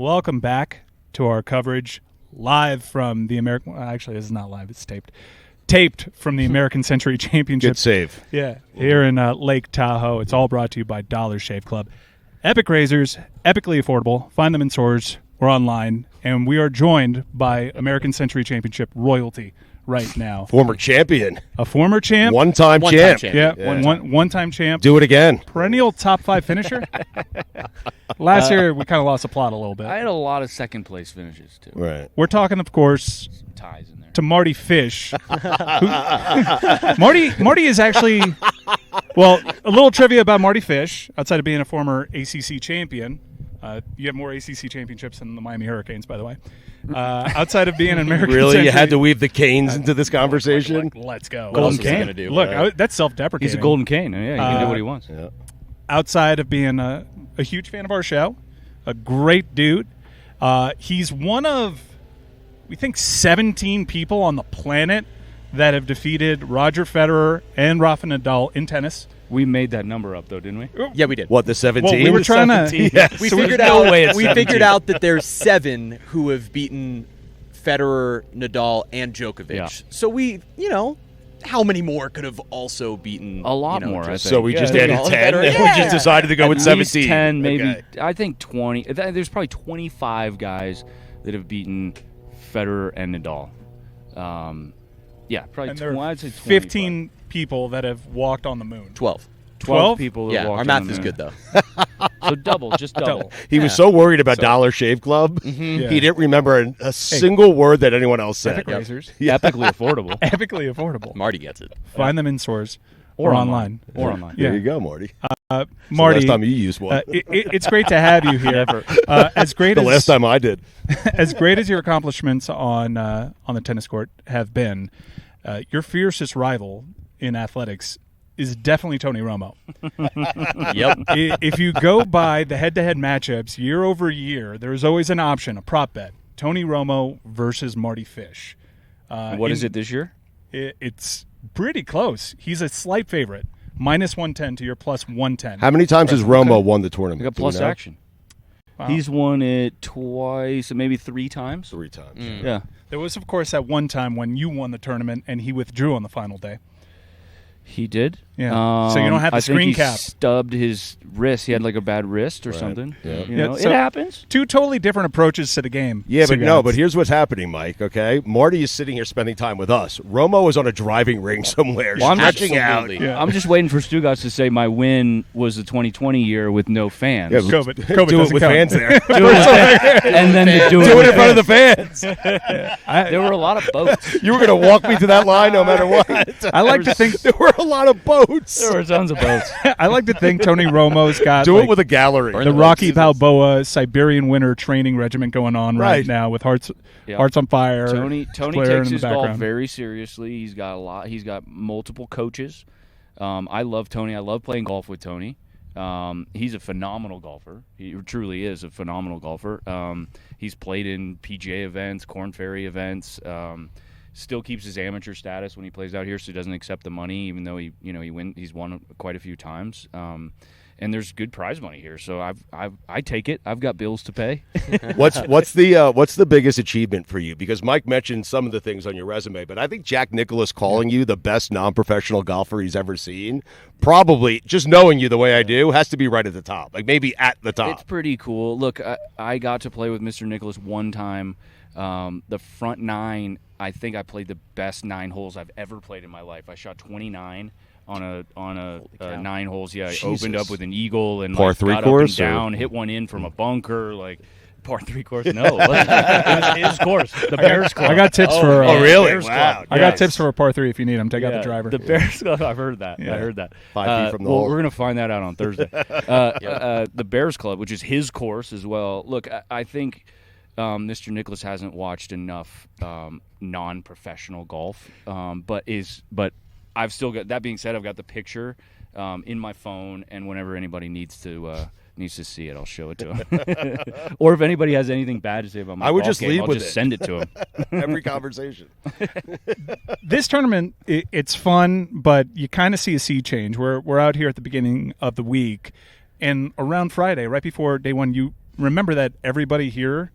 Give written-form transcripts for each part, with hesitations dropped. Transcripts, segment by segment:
welcome back to our coverage live from the American. Well, actually, this is not live; it's taped from the American Century Championship. Good save. Yeah, here in Lake Tahoe. It's all brought to you by Dollar Shave Club. Epic razors, epically affordable. Find them in stores or online. And we are joined by American Century Championship royalty right now. Former champion. A former champ. One-time champ. One-time champ. Do it again. Perennial top 5 finisher. Last year, we kind of lost the plot a little bit. I had a lot of second-place finishes, too. Right. We're talking, of course, Some ties in there. to Mardy Fish. Mardy is actually, well, a little trivia about Mardy Fish. Outside of being a former ACC champion, you have more ACC championships than the Miami Hurricanes, by the way. Outside of being an American Really? Century, You had to weave the Canes into this conversation? Let's go. What else is he gonna do? Look, that's self-deprecating. He's a golden cane. Yeah, he can do what he wants. Yeah. Outside of being a huge fan of our show, a great dude, he's one of, we think, 17 people on the planet that have defeated Roger Federer and Rafa Nadal in tennis. We made that number up, though, didn't we? Yeah, we did. What, the 17? Well, we were trying to. Yes. We So figured there's no out. way it's We 17. figured out that there's 7 who have beaten Federer, Nadal, and Djokovic. Yeah. So how many more could have also beaten A lot more, I think. So we just Yeah, added Nadal and 10, Federer. and we just decided to go At with least 17. 10, maybe. Okay. I think 20. There's probably 25 guys that have beaten Federer and Nadal. Yeah, probably And there are I'd say 25. 15 people that have walked on the moon. 12. 12 people that Yeah, walked our on math the is moon. good, though. So just double. He was so worried about Dollar Shave Club, Yeah. he didn't remember a single word that anyone else said. Epic razors. Epically affordable. Epically affordable. Marty gets it. Find them in stores or online. Or online. Yeah. There you go, Marty. Marty, Last time you used one. it's great to have you here. As great the as last time I did. as great as your accomplishments on the tennis court have been, your fiercest rival in athletics is definitely Tony Romo. Yep. If you go by the head-to-head matchups year over year, there's always an option, a prop bet: Tony Romo versus Mardy Fish. What is it this year? It's pretty close. He's a slight favorite, -110 to your +110. How many times has Romo won the I tournament? got Do we plus know? action. Wow. He's won it twice, maybe 3 times. 3 times. Yeah. There was, of course, that one time when you won the tournament and he withdrew on the final day. He did. Yeah. So you don't have the I screen think he cap. stubbed his wrist. He had like a bad wrist or something. Yeah. You know, so- it happens. Two totally different approaches to the game. Yeah, but no, Stugotz. but here's what's happening, Mike, okay? Marty is sitting here spending time with us. Romo is on a driving ring somewhere, Well, I'm stretching out. absolutely. Yeah. I'm just waiting for Stugotz to say my win was the 2020 year with no fans. Yeah, COVID do it doesn't with count. fans there. And then to do it Do it with in front of the fans. fans. There were a lot of boats. You were going to walk me to that line no matter what. I like to think There were a lot of boats. There were tons of boats. I like to think Tony Romo's got Do like, it with a gallery. the Rocky Balboa Siberian winter training regiment going on right Right. now with Hearts Yeah. Hearts on Fire. Tony blaring takes in his the golf background. very seriously. He's got a lot. He's got multiple coaches. I love Tony. I love playing golf with Tony. He's a phenomenal golfer. He truly is a phenomenal golfer. He's played in PGA events, Korn Ferry events. Still keeps his amateur status when he plays out here, so he doesn't accept the money, even though he's won quite a few times. And there's good prize money here, so I take it. I've got bills to pay. What's the biggest achievement for you? Because Mike mentioned some of the things on your resume, but I think Jack Nicklaus calling you the best non-professional golfer he's ever seen, probably just knowing you the way I do, has to be right at the top, like maybe at the top. It's pretty cool. Look, I got to play with Mr. Nicklaus one time. The front 9, I think I played the best 9 holes I've ever played in my life. I shot 29 on a 9 holes. Yeah, I opened up with an eagle and Par like, 3 got course, up and down, hit one in from a bunker, like par 3 course. No, it was his course, the Bears Club. I got tips for. man. really? Bears Wow. Club. I got Yes. tips for a par 3 if you need them. Take out Yeah, the driver. The Bears Club. I've heard that. Yeah. I heard that. 5 feet from the well, hole. we're gonna find that out on Thursday. The Bears Club, which is his course as well. Look, I think Mr. Nicklaus hasn't watched enough non-professional golf, but I've still got. That being said, I've got the picture in my phone, and whenever anybody needs to see it, I'll show it to him. Or if anybody has anything bad to say about my I would golf just game, leave I'll with just it. send it to him. Every conversation. This tournament, it's fun, but you kind of see a sea change. We're out here at the beginning of the week, and around Friday, right before day one, remember that everybody here,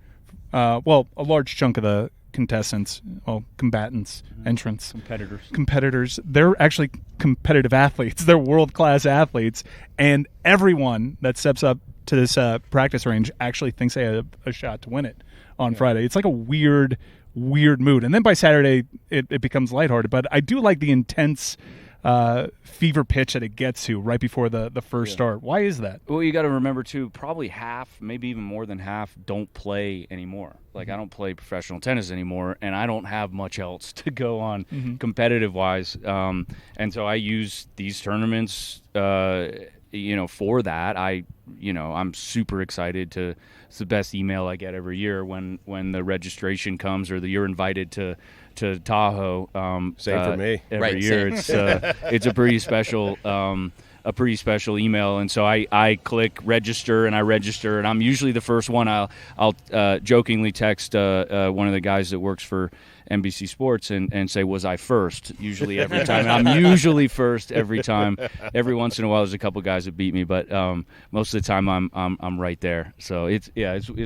a large chunk of the contestants, combatants, entrants, competitors, they're actually competitive athletes. They're world-class athletes, and everyone that steps up to this practice range actually thinks they have a shot to win it on Friday. It's like a weird mood. And then by Saturday, it becomes lighthearted. But I do like the intense fever pitch that it gets to right before the first start. Why is that? Well, you got to remember, too, probably half, maybe even more than half, don't play anymore. Like, I don't play professional tennis anymore, and I don't have much else to go on competitive-wise. And so I use these tournaments, for that. I'm super excited to – it's the best email I get every year when the registration comes or you're invited to Tahoe. Same for me. Every year. It's a pretty special email, and so I click register, and I register, and I'm usually the first one. I'll jokingly text one of the guys that works for NBC Sports and say, was I first? Usually every time. And I'm usually first every time. Every once in a while there's a couple guys that beat me, but most of the time I'm right there. So it's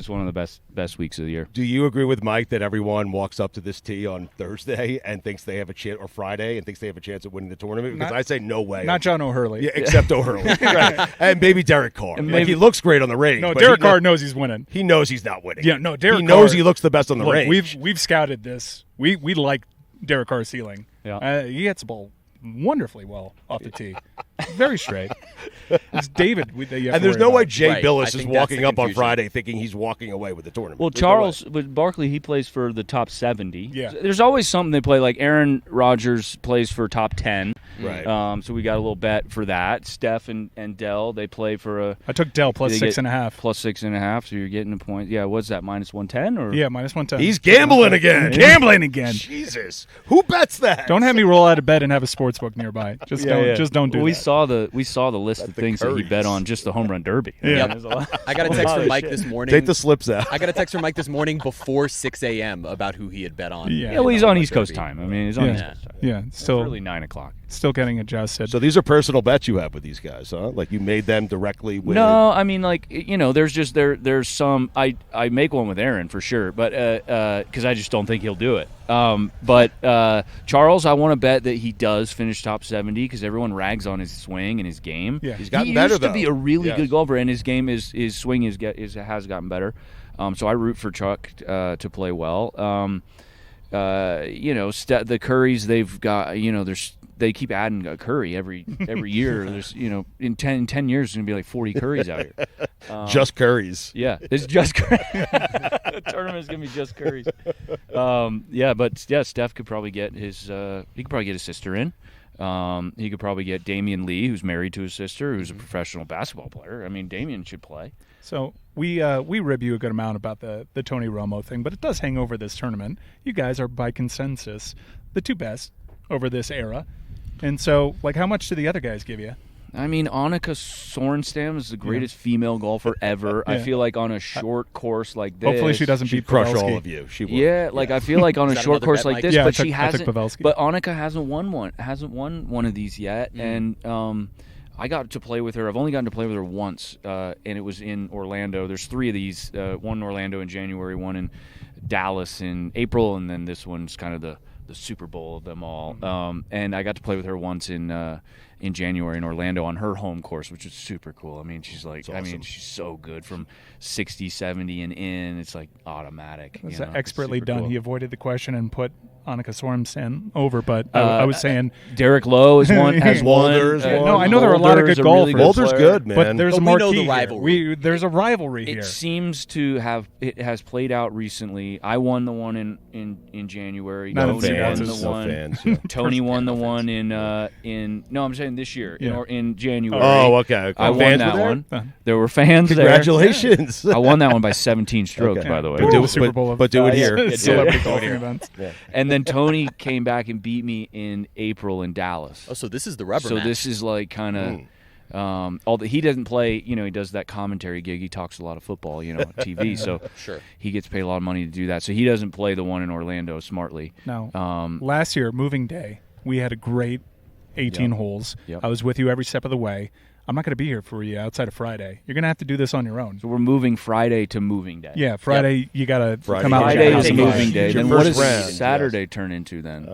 one of the best weeks of the year. Do you agree with Mike that everyone walks up to this tee on Thursday and thinks they have a chance, or Friday, and thinks they have a chance at winning the tournament? Because I say no way. Not John O'Hurley. Yeah, except O'Hurley. Right. And maybe Derek Carr. And he looks great on the range. No, Derek Carr knows he's winning. He knows he's not winning. Yeah, no, Derek He Carr knows he looks the best on the range. We've scouted this. We like Derek Carr's ceiling. Yeah. He hits the ball wonderfully well off the tee. Very straight. It's David. And there's no way Jay Billis I is think walking that's the up on confusion. Friday thinking he's walking away with the tournament. Well, Charles, with Barkley, he plays for the top 70. Yeah. There's always something they play. Like Aaron Rodgers plays for top 10. Right. So we got a little bet for that. Steph and Dell, they play for I took Dell plus they 6.5. Plus 6.5, so you're getting a point. Yeah, what's that, minus 110? Or Yeah, minus 110. He's gambling again. Gambling again. Jesus. Who bets that? Don't have me roll out of bed and have a sports book nearby. Just don't do Well, that. we saw the list of things that he bet on just the home run derby. Yeah. There's a lot- I got a text from Mike this morning. Take the slips out. I got a text from Mike this morning before 6 a.m. about who he had bet on. Yeah. Yeah, well, he's on the East Coast Derby. time. I mean, he's on East Coast time. Yeah, It's still early 9 o'clock. getting adjusted. So these are personal bets you have with these guys, huh? Like you made them directly with. No, I mean, like, there's some. I make one with Aaron for sure, but because I just don't think he'll do it. But Charles, I want to bet that he does finish top 70 because everyone rags on his swing and his game. Yeah. He's gotten he better, used to though. be a really Yes. good golfer, and his game his swing has gotten better. So I root for Chuck to play well. The Currys, they've got they keep adding a Curry every year. There's in 10 years there's gonna be like 40 Currys out here. Just Curry's. Yeah, it's just Curry. The tournament's gonna be just Curry's. Steph could probably get his sister in. He could probably get Damian Lee, who's married to his sister, who's a professional basketball player. I mean, Damian should play. So we rib you a good amount about the Tony Romo thing, but it does hang over this tournament. You guys are by consensus the two best over this era. And so, like, how much do the other guys give you? I mean, Annika Sorenstam is the greatest female golfer ever. Yeah. I feel like on a short course like this, Hopefully she doesn't She'd beat crush Pavelski. all of you. She would. Yeah, like I feel like on a Is that short another course bet, like Mike? this, Yeah, but I she took hasn't. Pavelski. But Annika hasn't won one of these yet, and I got to play with her. I've only gotten to play with her once, and it was in Orlando. There's 3 of these: one in Orlando in January, one in Dallas in April, and then this one's kind of the Super Bowl of them all. And I got to play with her once in January in Orlando on her home course, which is super cool. I mean, she's like, awesome. she's so good from 60, 70 and in. It's like automatic. It's It's expertly super done. cool. He avoided the question and put Annika Sorenstam over, but I was saying Derek Lowe has won. Walder's one. won. No, I know there are a lot of Walder's good really golfers. Walder's player. good, man. But there's But a we know marquee the here. rivalry. There's a rivalry here. It seems to have. It has played out recently. I won the one in January. Not Tony fans. won the No one. fans, yeah. Tony won the one in. No, I'm saying this year Yeah. in January. Oh, okay. I won Fans that were there? one. There were fans there. Congratulations. I won that one by 17 strokes, Okay. by the way. But do the Super Bowl of do it here. celebrity Do it golfing here. events. And then Tony came back and beat me in April in Dallas. Oh, so this is the rubber So match. this is like kind of, although he doesn't play, he does that commentary gig. He talks a lot of football, on TV. So Sure. he gets paid a lot of money to do that. So he doesn't play the one in Orlando smartly. Now, last year, moving day, we had a great 18 holes. Yep. I was with you every step of the way. I'm not going to be here for you outside of Friday. You're going to have to do this on your own. So we're moving Friday to moving day. Yeah, Friday you got to Friday. come out. Friday and is check out moving the day. Your Then what first does round, Saturday turn into then?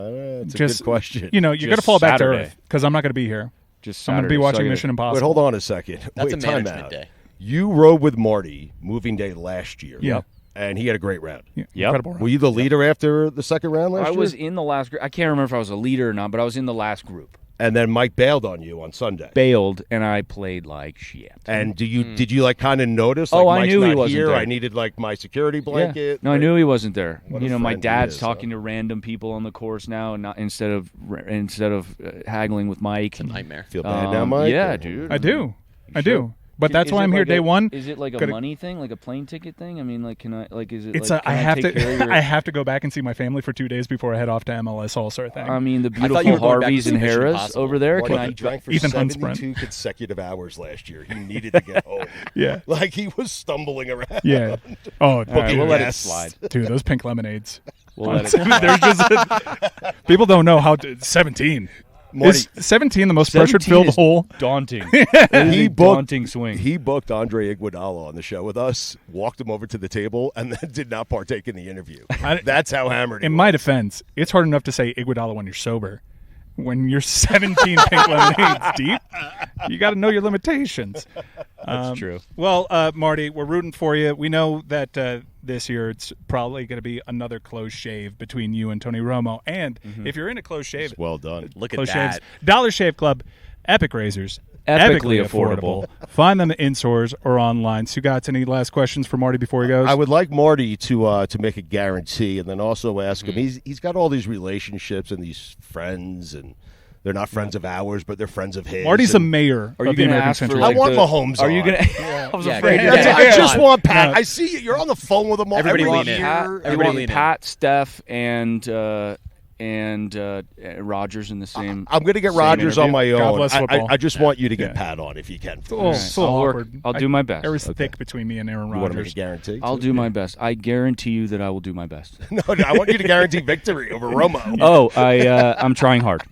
It's a Just- good question. You know, you're going to Just fall back Saturday. to earth because I'm not going to be here. Just I'm going to Saturday. be watching So I Mission Impossible. Wait, hold on a second. That's Wait, a time management out. day. You rode with Marty moving day last year. Yeah. And he had a great round. Yeah, Yep. incredible round. Were you the leader after the second round last I year? was in the last group. I can't remember if I was a leader or not, but I was in the last group. And then Mike bailed on you on Sunday. Bailed, and I played like shit. And did you like kind of notice? Like, Oh, I Mike's knew he not wasn't here. there. I needed like my security Yeah. blanket. No, I knew he wasn't there. What a You know, my friend he dad's is, talking to random people on the course now, and not instead of haggling with Mike. It's a nightmare. Feel bad now, Mike? Yeah, dude. I do. I Sure. do. But that's Is why it I'm here like day one. Is it like a Gotta- money thing, like a plane ticket thing? I mean, like, can I, like, is it? It's like, I can have take care of to. your- I have to go back and see my family for 2 days before I head off to MLS All Star thing. I mean, the thought you beautiful were going back Harveys to and Mission Harris Impossible. over there. Marty, Can I? he drank for Ethan 72 Huntsman. consecutive hours last year. He needed to get home. Yeah. Like he was stumbling around. Yeah. Oh, All right, we'll let it Yes. slide. dude, those pink lemonades. We'll let it slide. There's just people don't know how 17. Marty, Is 17 the most pressured 17 filled is hole? Daunting. It is He a booked- daunting swing. he booked Andre Iguodala on the show with us, walked him over to the table, and then did not partake in the interview. That's how hammered he In was. my defense, it's hard enough to say Iguodala when you're sober. When you're 17 pink lemonades deep, you got to know your limitations. That's true. Well, Marty, we're rooting for you. We know that this year it's probably going to be another close shave between you and Tony Romo. And if you're in a close shave, Well done. Look at close that. shaves, Dollar Shave Club, Epic Razors, Epically affordable. Find them in stores or online. Stugotz, any last questions for Marty before he goes? I would like Marty to make a guarantee, and then also ask him. He's got all these relationships and these friends, and they're not friends of ours, but they're friends of his. Marty's the and mayor Are you of the going to American ask for? Century. I Like, want the- Mahomes Are you on. going to? I was Yeah, afraid. yeah, you were That's yeah, it. gonna I yeah. just on. want Pat. No. I see you. You're on the phone with them all Everybody every lean in. year. Pat, Everybody everyone, lean in. Pat, Steph, and Rogers in the same. I'm going to get same Rogers on interview. my God own. bless football. I just want you to get Yeah. Pat on if you can. It's a little, it's a little I'll work. awkward. I'll do my best. There was thick between me and Aaron You want to make a Rodgers. guarantee? I'll do my best. I guarantee you that I will do my best. No, I want you to guarantee victory over Romo. Oh, I'm trying hard.